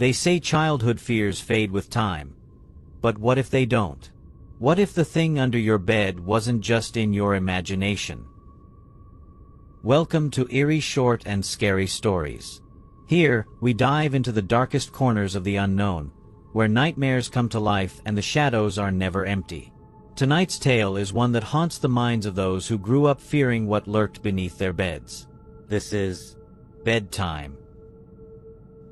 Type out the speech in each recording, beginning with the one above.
They say childhood fears fade with time. But what if they don't? What if the thing under your bed wasn't just in your imagination? Welcome to Eerie Short and Scary Stories. Here, we dive into the darkest corners of the unknown, where nightmares come to life and the shadows are never empty. Tonight's tale is one that haunts the minds of those who grew up fearing what lurked beneath their beds. This is Bedtime.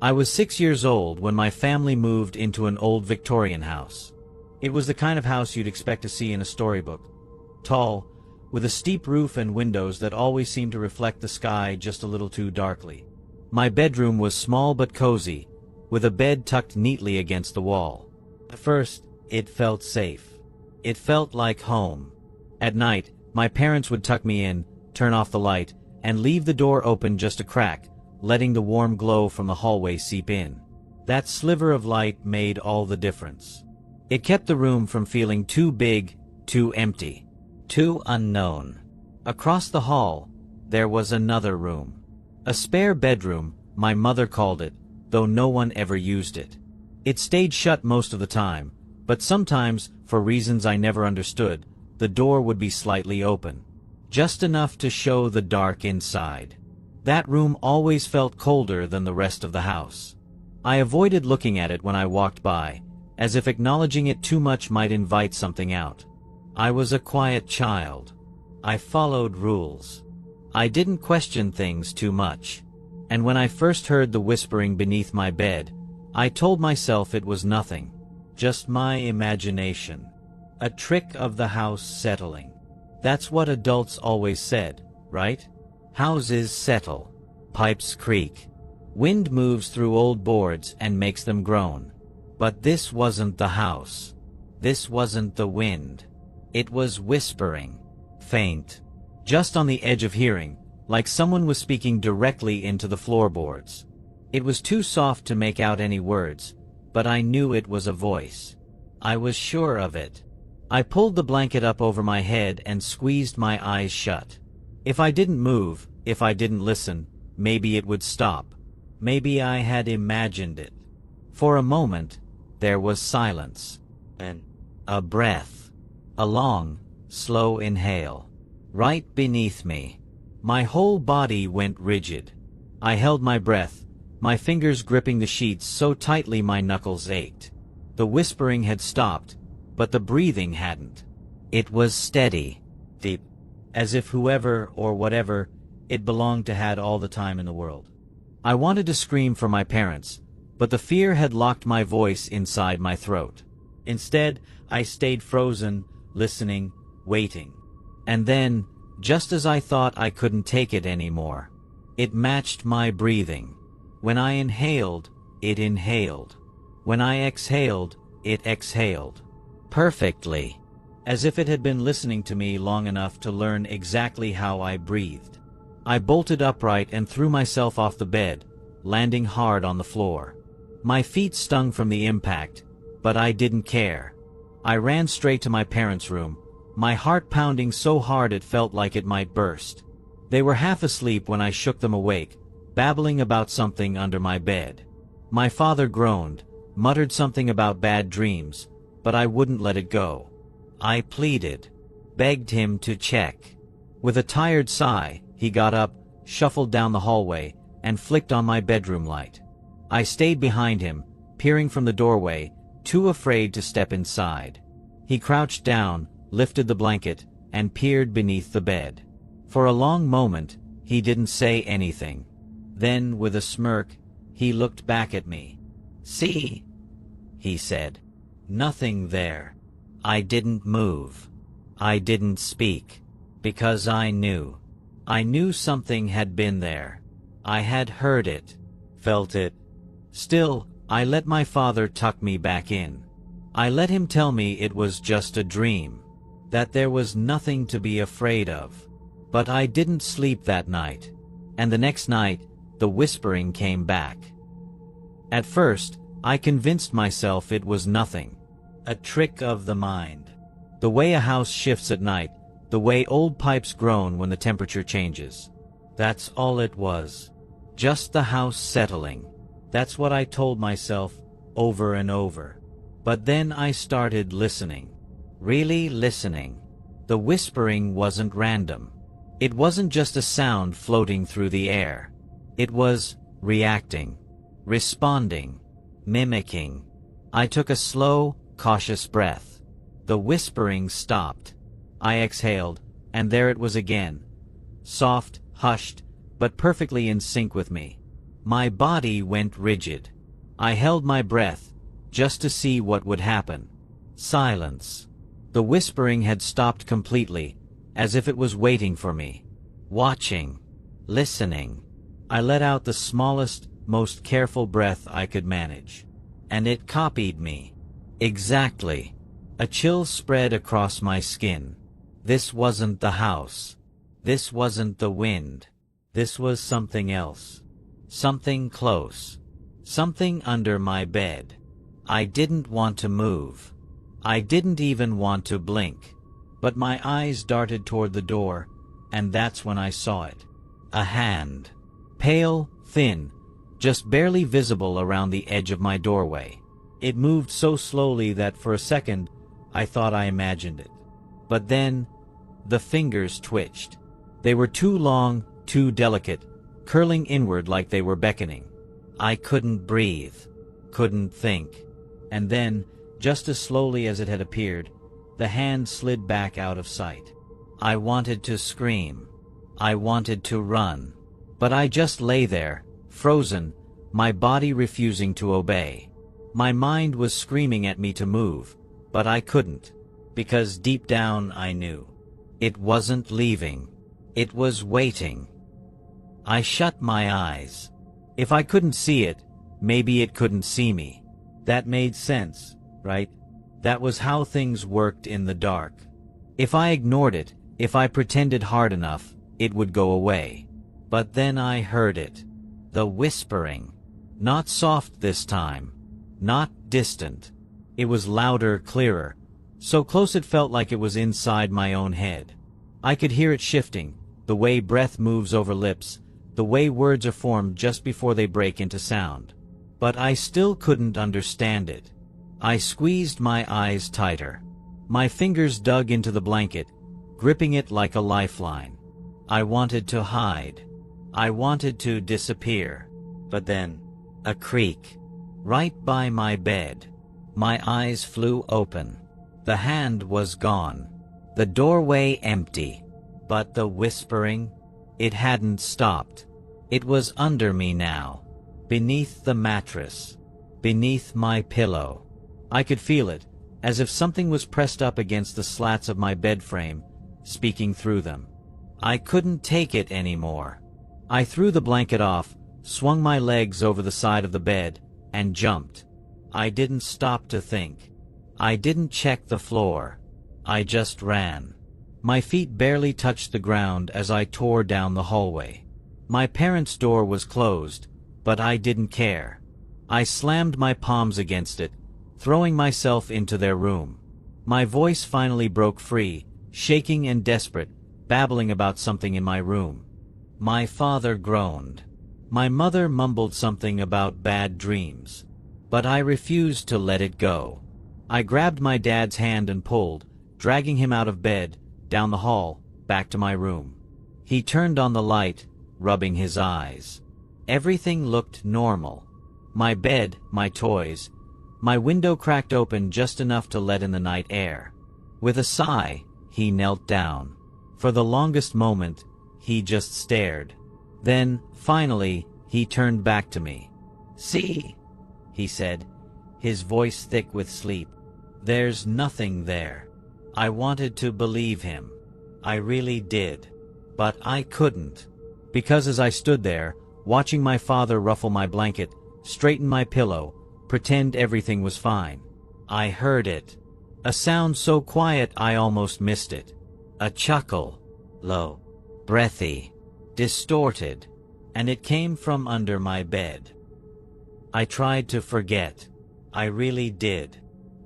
I was 6 years old when my family moved into an old Victorian house. It was the kind of house you'd expect to see in a storybook. Tall, with a steep roof and windows that always seemed to reflect the sky just a little too darkly. My bedroom was small but cozy, with a bed tucked neatly against the wall. At first, it felt safe. It felt like home. At night, my parents would tuck me in, turn off the light, and leave the door open just a crack, letting the warm glow from the hallway seep in. That sliver of light made all the difference. It kept the room from feeling too big, too empty, too unknown. Across the hall, there was another room. A spare bedroom, my mother called it, though no one ever used it. It stayed shut most of the time, but sometimes, for reasons I never understood, the door would be slightly open. Just enough to show the dark inside. That room always felt colder than the rest of the house. I avoided looking at it when I walked by, as if acknowledging it too much might invite something out. I was a quiet child. I followed rules. I didn't question things too much. And when I first heard the whispering beneath my bed, I told myself it was nothing. Just my imagination. A trick of the house settling. That's what adults always said, right? Houses settle. Pipes creak. Wind moves through old boards and makes them groan. But this wasn't the house. This wasn't the wind. It was whispering. Faint. Just on the edge of hearing, like someone was speaking directly into the floorboards. It was too soft to make out any words, but I knew it was a voice. I was sure of it. I pulled the blanket up over my head and squeezed my eyes shut. If I didn't move, if I didn't listen, maybe it would stop. Maybe I had imagined it. For a moment, there was silence. And a breath. A long, slow inhale. Right beneath me. My whole body went rigid. I held my breath, my fingers gripping the sheets so tightly my knuckles ached. The whispering had stopped, but the breathing hadn't. It was steady, deep, as if whoever or whatever it belonged to had all the time in the world. I wanted to scream for my parents, but the fear had locked my voice inside my throat. Instead, I stayed frozen, listening, waiting. And then, just as I thought I couldn't take it anymore, it matched my breathing. When I inhaled, it inhaled. When I exhaled, it exhaled. Perfectly. As if it had been listening to me long enough to learn exactly how I breathed. I bolted upright and threw myself off the bed, landing hard on the floor. My feet stung from the impact, but I didn't care. I ran straight to my parents' room, my heart pounding so hard it felt like it might burst. They were half asleep when I shook them awake, babbling about something under my bed. My father groaned, muttered something about bad dreams, but I wouldn't let it go. I pleaded, begged him to check. With a tired sigh, he got up, shuffled down the hallway, and flicked on my bedroom light. I stayed behind him, peering from the doorway, too afraid to step inside. He crouched down, lifted the blanket, and peered beneath the bed. For a long moment, he didn't say anything. Then, with a smirk, he looked back at me. "See?" he said. "Nothing there." I didn't move. I didn't speak. Because I knew. I knew something had been there. I had heard it. Felt it. Still, I let my father tuck me back in. I let him tell me it was just a dream. That there was nothing to be afraid of. But I didn't sleep that night. And the next night, the whispering came back. At first, I convinced myself it was nothing. A trick of the mind. The way a house shifts at night, the way old pipes groan when the temperature changes. That's all it was. Just the house settling. That's what I told myself over and over. But then I started listening. Really listening. The whispering wasn't random. It wasn't just a sound floating through the air. It was reacting, responding, mimicking. I took a slow, cautious breath. The whispering stopped. I exhaled, and there it was again. Soft, hushed, but perfectly in sync with me. My body went rigid. I held my breath, just to see what would happen. Silence. The whispering had stopped completely, as if it was waiting for me. Watching. Listening. I let out the smallest, most careful breath I could manage. And it copied me. Exactly. A chill spread across my skin. This wasn't the house. This wasn't the wind. This was something else. Something close. Something under my bed. I didn't want to move. I didn't even want to blink. But my eyes darted toward the door, and that's when I saw it. A hand. Pale, thin, just barely visible around the edge of my doorway. It moved so slowly that for a second, I thought I imagined it. But then, the fingers twitched. They were too long, too delicate, curling inward like they were beckoning. I couldn't breathe, couldn't think. And then, just as slowly as it had appeared, the hand slid back out of sight. I wanted to scream. I wanted to run. But I just lay there, frozen, my body refusing to obey. My mind was screaming at me to move, but I couldn't, because deep down I knew. It wasn't leaving. It was waiting. I shut my eyes. If I couldn't see it, maybe it couldn't see me. That made sense, right? That was how things worked in the dark. If I ignored it, if I pretended hard enough, it would go away. But then I heard it. The whispering. Not soft this time. Not distant. It was louder, clearer. So close it felt like it was inside my own head. I could hear it shifting, the way breath moves over lips, the way words are formed just before they break into sound. But I still couldn't understand it. I squeezed my eyes tighter. My fingers dug into the blanket, gripping it like a lifeline. I wanted to hide. I wanted to disappear. But then, a creak. Right by my bed. My eyes flew open. The hand was gone. The doorway empty. But the whispering? It hadn't stopped. It was under me now. Beneath the mattress. Beneath my pillow. I could feel it, as if something was pressed up against the slats of my bed frame, speaking through them. I couldn't take it anymore. I threw the blanket off, swung my legs over the side of the bed, and jumped. I didn't stop to think. I didn't check the floor. I just ran. My feet barely touched the ground as I tore down the hallway. My parents' door was closed, but I didn't care. I slammed my palms against it, throwing myself into their room. My voice finally broke free, shaking and desperate, babbling about something in my room. My father groaned. My mother mumbled something about bad dreams. But I refused to let it go. I grabbed my dad's hand and pulled, dragging him out of bed, down the hall, back to my room. He turned on the light, rubbing his eyes. Everything looked normal. My bed, my toys. My window cracked open just enough to let in the night air. With a sigh, he knelt down. For the longest moment, he just stared. Then, finally, he turned back to me. "See," he said, his voice thick with sleep. "There's nothing there." I wanted to believe him. I really did. But I couldn't. Because as I stood there, watching my father ruffle my blanket, straighten my pillow, pretend everything was fine, I heard it. A sound so quiet I almost missed it. A chuckle. Low. Breathy. Distorted. And it came from under my bed. I tried to forget. I really did.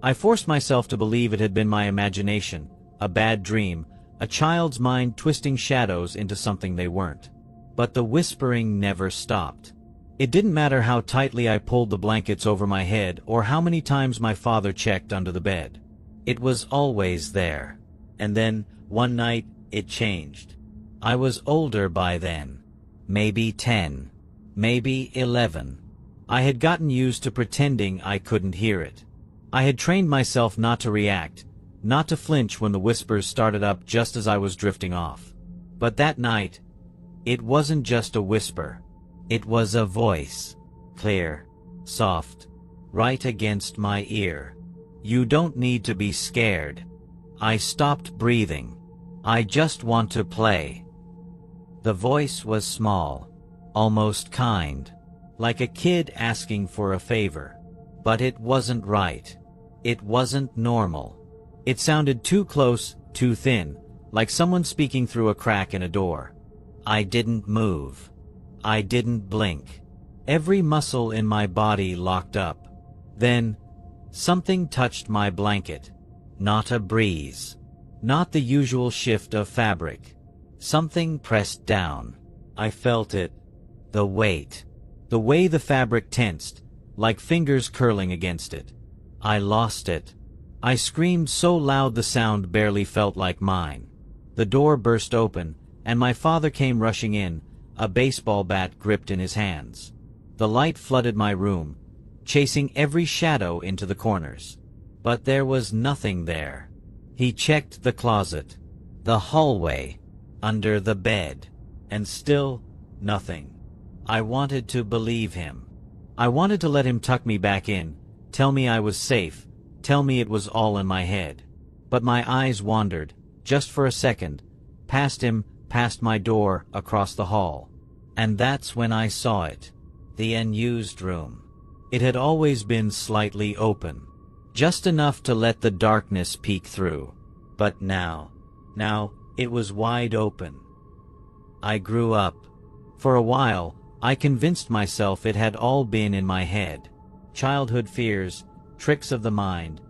I forced myself to believe it had been my imagination, a bad dream, a child's mind twisting shadows into something they weren't. But the whispering never stopped. It didn't matter how tightly I pulled the blankets over my head or how many times my father checked under the bed. It was always there. And then, one night, it changed. I was older by then. Maybe 10. Maybe 11. I had gotten used to pretending I couldn't hear it. I had trained myself not to react, not to flinch when the whispers started up just as I was drifting off. But that night, it wasn't just a whisper. It was a voice. Clear. Soft. Right against my ear. You don't need to be scared. I stopped breathing. I just want to play. The voice was small. Almost kind. Like a kid asking for a favor. But it wasn't right. It wasn't normal. It sounded too close, too thin, like someone speaking through a crack in a door. I didn't move. I didn't blink. Every muscle in my body locked up. Then, something touched my blanket. Not a breeze. Not the usual shift of fabric. Something pressed down. I felt it. The weight. The way the fabric tensed, like fingers curling against it. I lost it. I screamed so loud the sound barely felt like mine. The door burst open, and my father came rushing in, a baseball bat gripped in his hands. The light flooded my room, chasing every shadow into the corners. But there was nothing there. He checked the closet, the hallway, under the bed, and still nothing. I wanted to believe him. I wanted to let him tuck me back in, tell me I was safe, tell me it was all in my head. But my eyes wandered, just for a second, past him, past my door, across the hall. And that's when I saw it. The unused room. It had always been slightly open. Just enough to let the darkness peek through. But now it was wide open. I grew up. For a while, I convinced myself it had all been in my head. Childhood fears, tricks of the mind,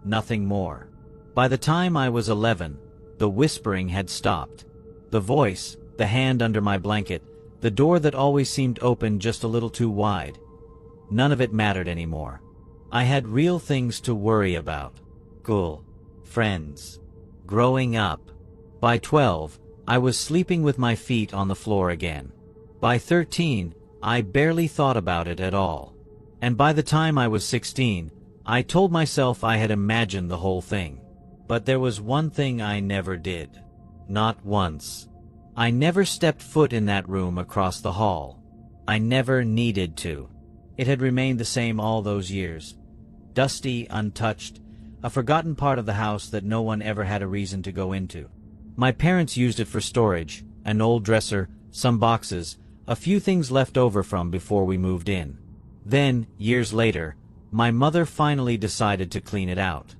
nothing more. By the time I was 11, the whispering had stopped. The voice, the hand under my blanket, the door that always seemed open just a little too wide. None of it mattered anymore. I had real things to worry about. School, friends, growing up. By 12, I was sleeping with my feet on the floor again. By 13, I barely thought about it at all. And by the time I was 16, I told myself I had imagined the whole thing. But there was one thing I never did. Not once. I never stepped foot in that room across the hall. I never needed to. It had remained the same all those years. Dusty, untouched, a forgotten part of the house that no one ever had a reason to go into. My parents used it for storage, an old dresser, some boxes, a few things left over from before we moved in. Then, years later, my mother finally decided to clean it out.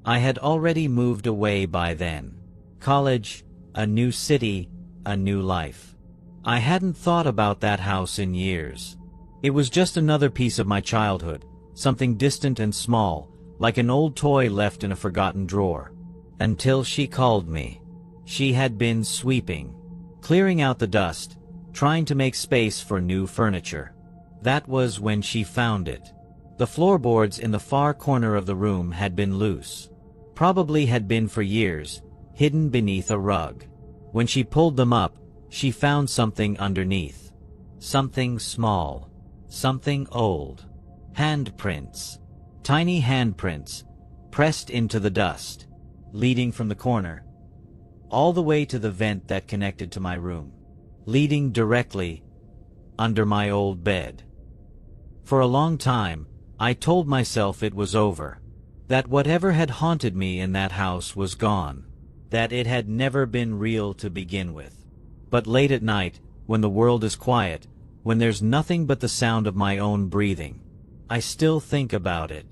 I had already moved away by then. College, a new city, a new life. I hadn't thought about that house in years. It was just another piece of my childhood, something distant and small, like an old toy left in a forgotten drawer. Until she called me. She had been sweeping, clearing out the dust, trying to make space for new furniture. That was when she found it. The floorboards in the far corner of the room had been loose. Probably had been for years, hidden beneath a rug. When she pulled them up, she found something underneath. Something small. Something old. Handprints. Tiny handprints, pressed into the dust, leading from the corner, all the way to the vent that connected to my room, leading directly under my old bed. For a long time, I told myself it was over, that whatever had haunted me in that house was gone, that it had never been real to begin with. But late at night, when the world is quiet, when there's nothing but the sound of my own breathing, I still think about it.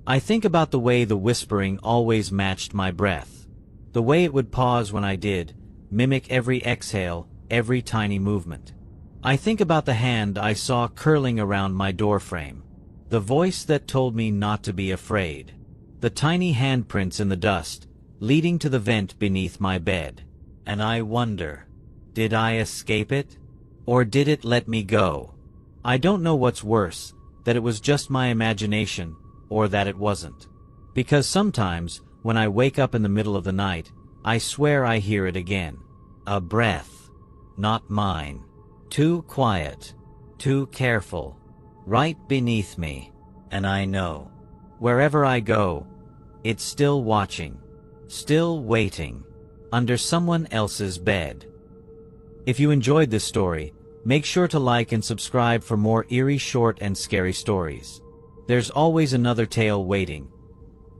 I think about the way the whispering always matched my breath, the way it would pause when I did, mimic every exhale, every tiny movement. I think about the hand I saw curling around my doorframe, the voice that told me not to be afraid, the tiny handprints in the dust, leading to the vent beneath my bed. And I wonder, did I escape it? Or did it let me go? I don't know what's worse, that it was just my imagination, or that it wasn't. Because sometimes, when I wake up in the middle of the night, I swear I hear it again. A breath. Not mine. Too quiet. Too careful. Right beneath me. And I know. Wherever I go, it's still watching. Still waiting. Under someone else's bed. If you enjoyed this story, make sure to like and subscribe for more eerie, short, and scary stories. There's always another tale waiting.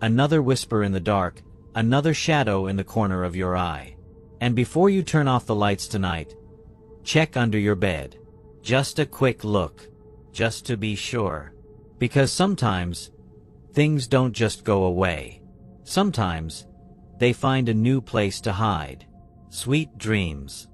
Another whisper in the dark, another shadow in the corner of your eye. And before you turn off the lights tonight, check under your bed. Just a quick look. Just to be sure. Because sometimes, things don't just go away. Sometimes, they find a new place to hide. Sweet dreams.